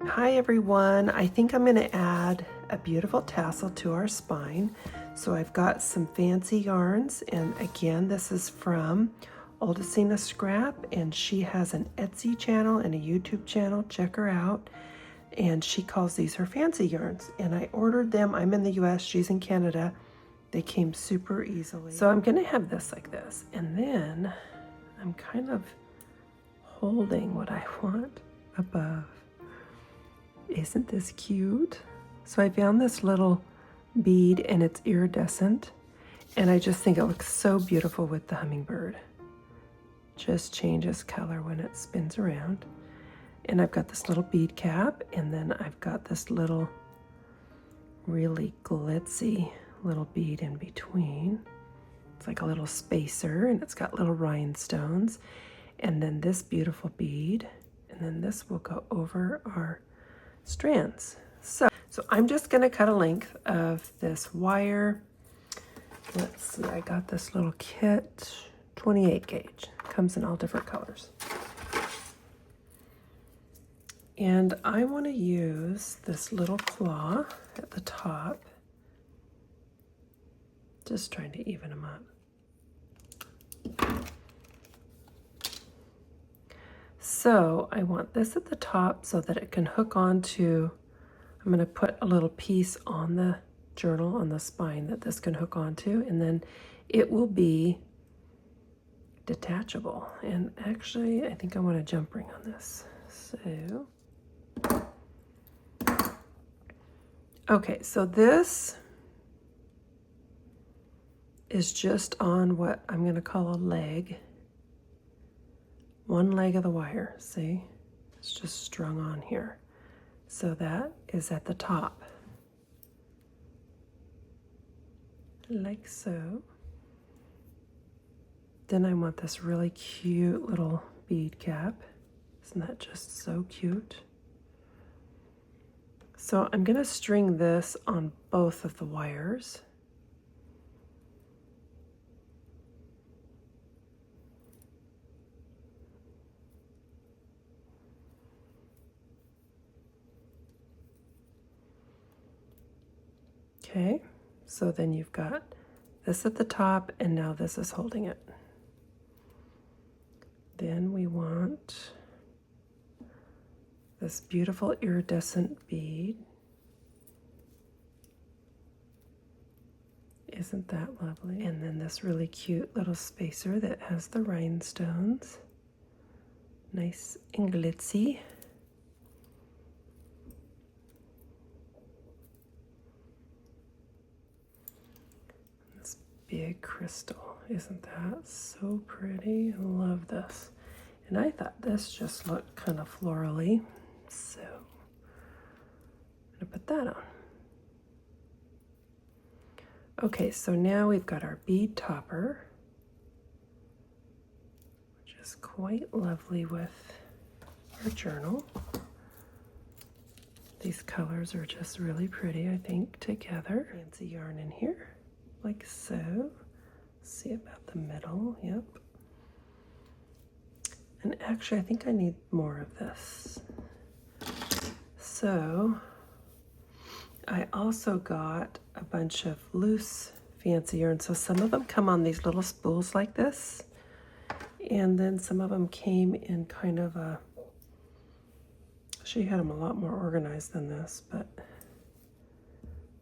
Hi everyone, I think I'm going to add a beautiful tassel to our spine. So I've got some fancy yarns, and again this is from Oldacina Scrap, and she has an Etsy channel and a YouTube channel. Check her out. And she calls these her fancy yarns, and I ordered them. I'm in the US, she's in Canada. They came super easily. So I'm going to have this like this, and then I'm kind of holding what I want above. Isn't this cute? So I found this little bead and it's iridescent, and I just think it looks so beautiful with the hummingbird. Just changes color when it spins around. And I've got this little bead cap, and then I've got this little really glitzy little bead in between. It's like a little spacer, and it's got little rhinestones. And then this beautiful bead, and then this will go over our strands. So I'm just going to cut a length of this wire. Let's see, I got this little kit, 28 gauge. Comes in all different colors. And I want to use this little claw at the top. Just trying to even them up. So I want this at the top so that it can hook onto, I'm going to put a little piece on the journal on the spine that this can hook onto, and then it will be detachable. And actually, I think I want a jump ring on this. So, okay, so this is just on what I'm going to call a leg. One leg of the wire, see? It's just strung on here. So that is at the top. Like so. Then I want this really cute little bead cap. Isn't that just so cute? So I'm going to string this on both of the wires. Okay, so then you've got this at the top, and now this is holding it. Then we want this beautiful iridescent bead. Isn't that lovely? And then this really cute little spacer that has the rhinestones. Nice and glitzy. This big crystal. Isn't that so pretty? I love this. And I thought this just looked kind of florally. So I'm gonna put that on. Okay, so now we've got our bead topper, which is quite lovely with our journal. These colors are just really pretty, I think, together. Fancy yarn in here, like so. See about the middle, yep. And actually, I think I need more of this. So I also got a bunch of loose fancy yarn. So some of them come on these little spools like this, and then some of them came in kind of a, she had them a lot more organized than this, but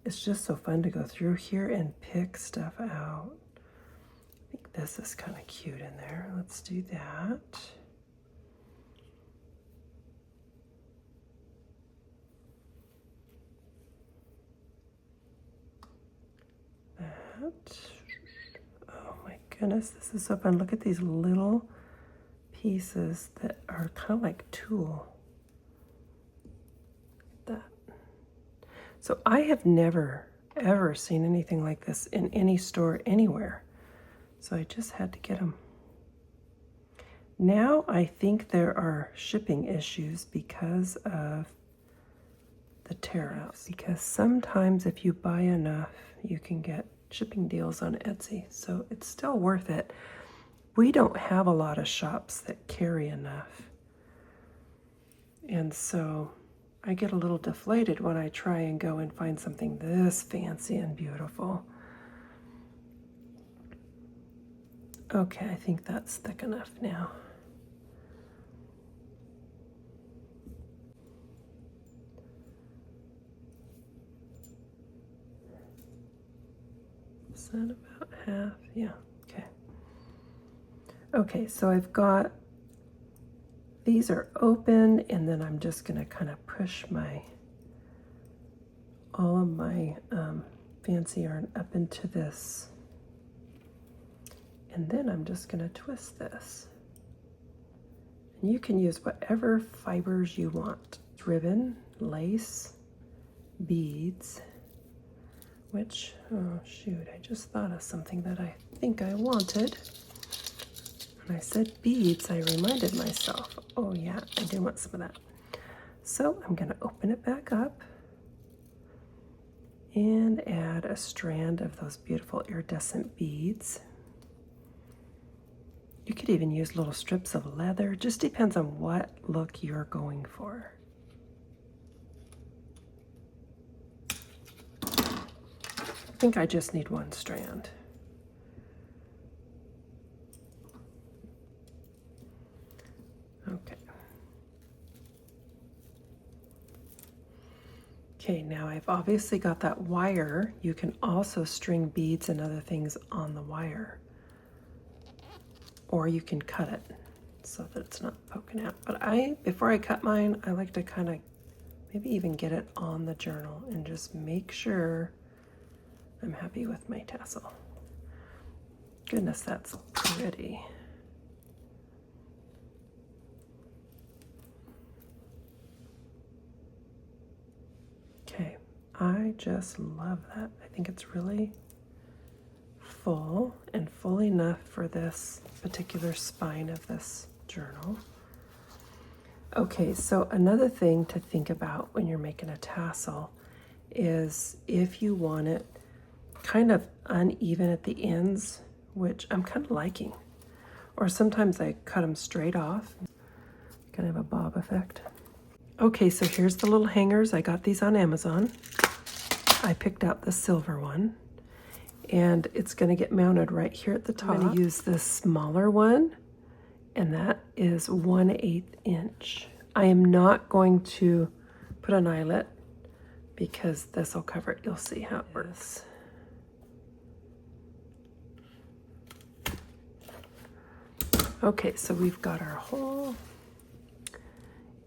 it's just so fun to go through here and pick stuff out. I think this is kind of cute in there. Let's do that. Oh my goodness, this is so fun. Look at these little pieces that are kind of like tulle. Look at that. So I have never ever seen anything like this in any store anywhere. So I just had to get them. Now I think there are shipping issues because of the tariffs. Because sometimes if you buy enough, you can get shipping deals on Etsy, so it's still worth it. We don't have a lot of shops that carry enough, and so I get a little deflated when I try and go and find something this fancy and beautiful. Okay, I think that's thick enough now. Is that about half? Yeah, okay. Okay, so I've got, these are open, and then I'm just gonna kind of push all of my fancy yarn up into this. And then I'm just gonna twist this. And you can use whatever fibers you want. Ribbon, lace, beads, which, oh shoot, I just thought of something that I think I wanted. When I said beads, I reminded myself, oh yeah, I do want some of that. So I'm gonna open it back up and add a strand of those beautiful iridescent beads. You could even use little strips of leather, just depends on what look you're going for. I think I just need one strand. Okay. Okay, now I've obviously got that wire. You can also string beads and other things on the wire. Or you can cut it so that it's not poking out. But before I cut mine, I like to kind of maybe even get it on the journal and just make sure I'm happy with my tassel. Goodness, that's pretty. Okay, I just love that. I think it's really full and full enough for this particular spine of this journal. Okay, so another thing to think about when you're making a tassel is if you want it kind of uneven at the ends, which I'm kind of liking, or sometimes I cut them straight off, kind of a bob effect. Okay, so here's the little hangers. I got these on Amazon. I picked out the silver one, and it's going to get mounted right here at the top. I'm going to use this smaller one, and that is 1/8 inch. I am not going to put an eyelet because this will cover it. You'll see how it works. Okay, so we've got our hole,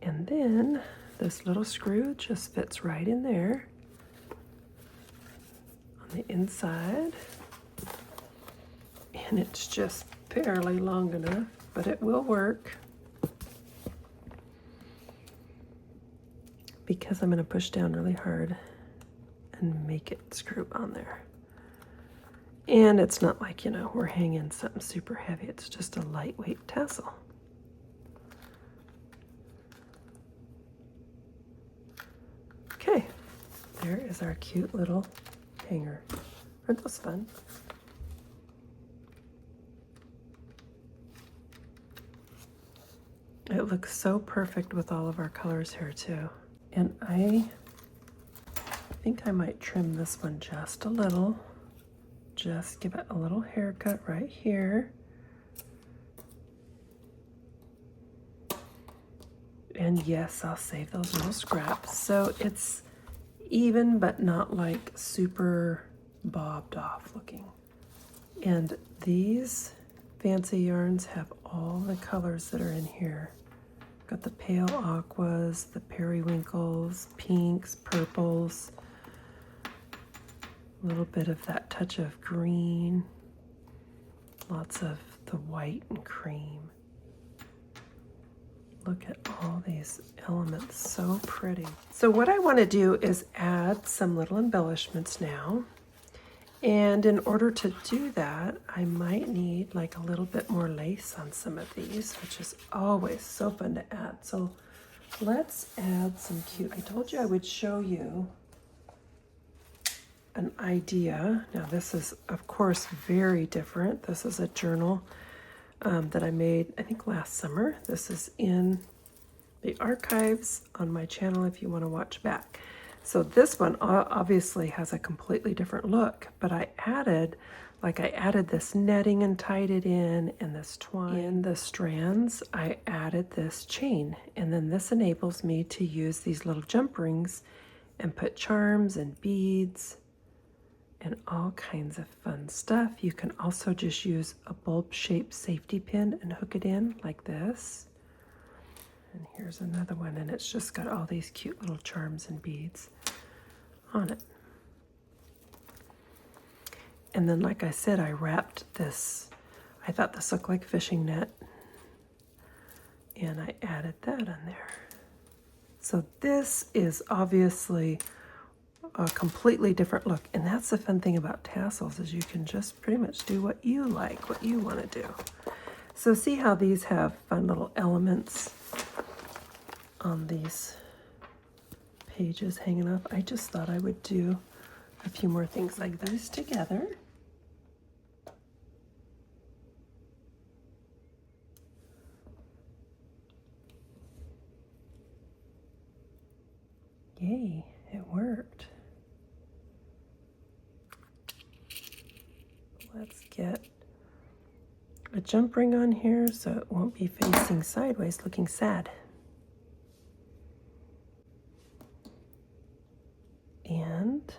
and then this little screw just fits right in there on the inside, and it's just barely long enough, but it will work because I'm going to push down really hard and make it screw on there. And it's not like, you know, we're hanging something super heavy. It's just a lightweight tassel. Okay, there is our cute little hanger. Aren't those fun? It looks so perfect with all of our colors here too. And I think I might trim this one just a little. Just give it a little haircut right here. And yes, I'll save those little scraps. So it's even, but not like super bobbed off looking. And these fancy yarns have all the colors that are in here. Got the pale aquas, the periwinkles, pinks, purples, a little bit of that touch of green, lots of the white and cream. Look at all these elements, so pretty. So what I want to do is add some little embellishments now. And in order to do that, I might need like a little bit more lace on some of these, which is always so fun to add. So let's add some cute, I told you I would show you an idea. Now this is of course very different. This is a journal that I made, I think last summer. This is in the archives on my channel if you want to watch back. So this one obviously has a completely different look, but I added this netting and tied it in, and this twine. In the strands, I added this chain, and then this enables me to use these little jump rings and put charms and beads and all kinds of fun stuff. You can also just use a bulb-shaped safety pin and hook it in like this. And here's another one, and it's just got all these cute little charms and beads on it. And then, like I said, I wrapped this. I thought this looked like fishing net, and I added that on there. So this is obviously a completely different look, and that's the fun thing about tassels, is you can just pretty much do what you like, what you want to do. So see how these have fun little elements on these pages hanging up? I just thought I would do a few more things like these together. Yay, it worked. Let's get a jump ring on here so it won't be facing sideways looking sad. And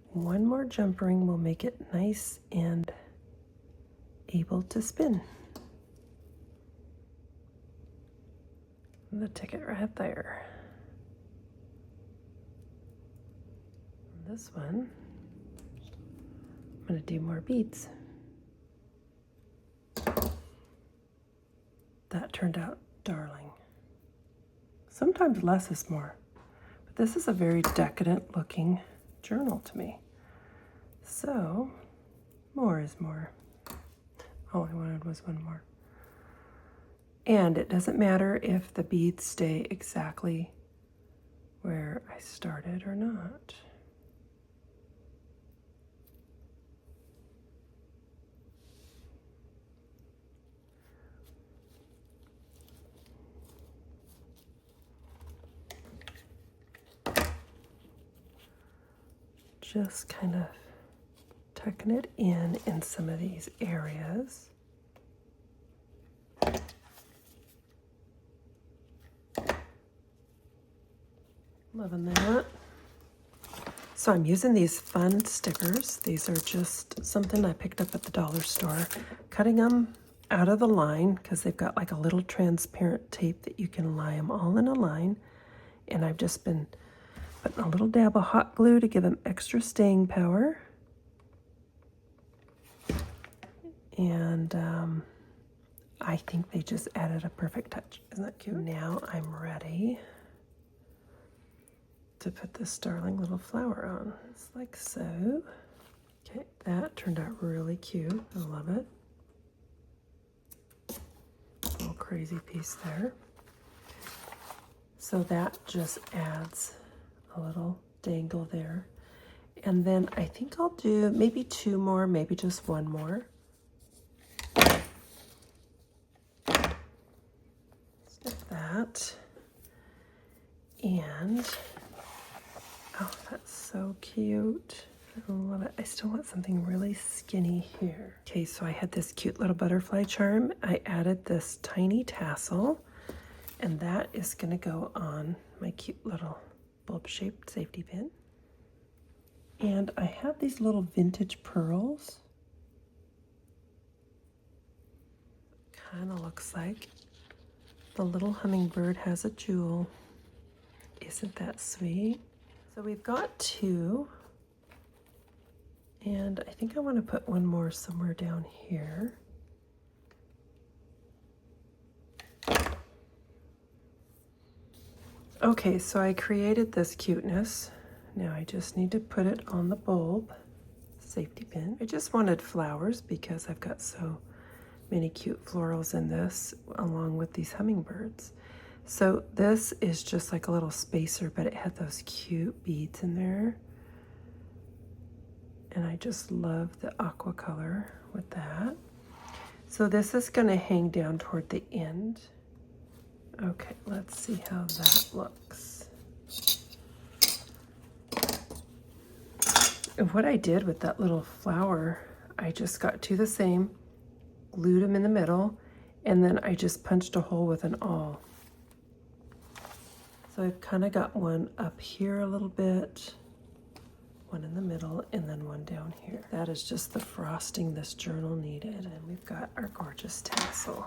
one more jump ring will make it nice and able to spin. The ticket right there. This one, I'm going to do more beads. That turned out darling. Sometimes less is more, but this is a very decadent looking journal to me. So more is more. All I wanted was one more. And it doesn't matter if the beads stay exactly where I started or not. Just kind of tucking it in some of these areas. Loving that. So I'm using these fun stickers. These are just something I picked up at the dollar store. Cutting them out of the line because they've got like a little transparent tape that you can lie them all in a line. And I've just been putting a little dab of hot glue to give them extra staying power. And I think they just added a perfect touch. Isn't that cute? Now I'm ready to put this darling little flower on. Just like so. Okay, that turned out really cute. I love it. Little crazy piece there. So that just adds a little dangle there. And then I think I'll do maybe two more, maybe just one more. Snip that. And oh, that's so cute. I love it. I still want something really skinny here. Okay, so I had this cute little butterfly charm. I added this tiny tassel, and that is going to go on my cute little bulb-shaped safety pin. And I have these little vintage pearls. Kind of looks like the little hummingbird has a jewel. Isn't that sweet? So we've got two, and I think I want to put one more somewhere down here. Okay, so I created this cuteness. Now I just need to put it on the bulb safety pin. I just wanted flowers because I've got so many cute florals in this, along with these hummingbirds. So this is just like a little spacer, but it had those cute beads in there. And I just love the aqua color with that. So this is going to hang down toward the end. Okay, let's see how that looks. And what I did with that little flower, I just got two the same, glued them in the middle, and then I just punched a hole with an awl. So I've kind of got one up here a little bit, one in the middle, and then one down here. That is just the frosting this journal needed, and we've got our gorgeous tassel.